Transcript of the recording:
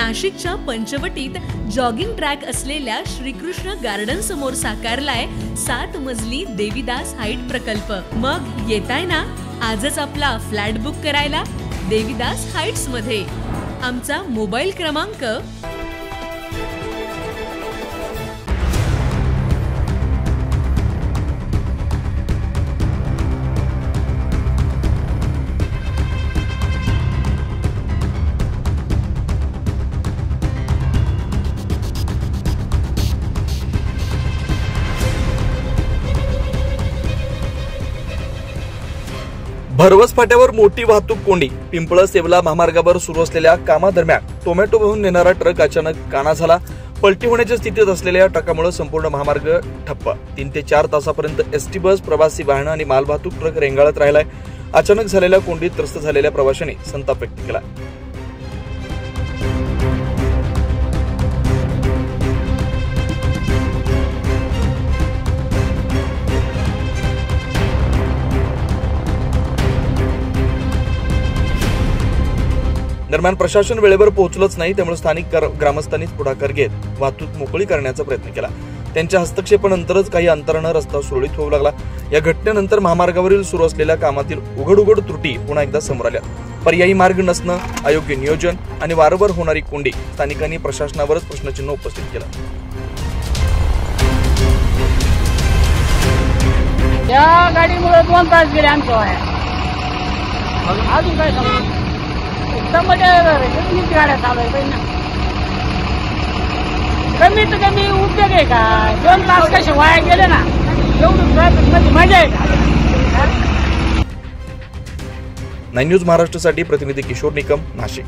नाशिकच्या पंचवटीत jogging track असलेल्या Shrikrishna garden समोर साकारलाय 7 मजली देवीदास हाईट प्रकल्प। मग येताय ना आजच आपला फ्लॅट बुक करायला देवीदास हाईट्स मध्ये। आमचा मोबाईल क्रमांक भरवस फाट्यावर मोठी वाहतूक कोंडी। पिंपळस येवला महामार्गावर सुरू असलेल्या कामादरम्यान टोमॅटो वाहून नेणारा ट्रक अचानक काना झाला। पलटी होण्याच्या स्थितीत असलेल्या ट्रकामुळे संपूर्ण महामार्ग ठप्प। 3 ते 4 तासापर्यंत एसटी बस, प्रवासी वाहनं आणि मालवाहतूक ट्रक रेंगाळत राहिलाय। अचानक झालेल्या कोंडीत त्रस्त झालेल्या प्रवाशांनी संताप व्यक्त केला। दरम्यान प्रशासन वेळेवर पोहोचलंच नाही, त्यामुळे स्थानिक ग्रामस्थांनीच पुढाकार घेत वाहतूक मोकळी करण्याचा प्रयत्न केला। त्यांच्या हस्तक्षेपानंतरच काही अंतरानं रस्ता सुरळीत होऊ लागला। या घटनेनंतर महामार्गावरील सुरू असलेल्या कामातील उघड त्रुटी पुन्हा एकदा समोर आल्या। पर्यायी मार्ग नसणं, अयोग्य नियोजन आणि वारंवार होणारी कोंडी स्थानिकांनी प्रशासनावरच प्रश्नचिन्ह उपस्थित केलं। या गाडीमुळे 2 तास गेले आमच्या वाया। अजून काय सांगू, एकदम किती गाड्या चालू आहे ना, कमीत कमी उपयोग आहे का? 2 तास कसे वाया गेले ना, एवढं ट्रॅफिक मध्ये मजा आहे का? 9 न्यूज महाराष्ट्रासाठी प्रतिनिधी किशोर निकम, नाशिक।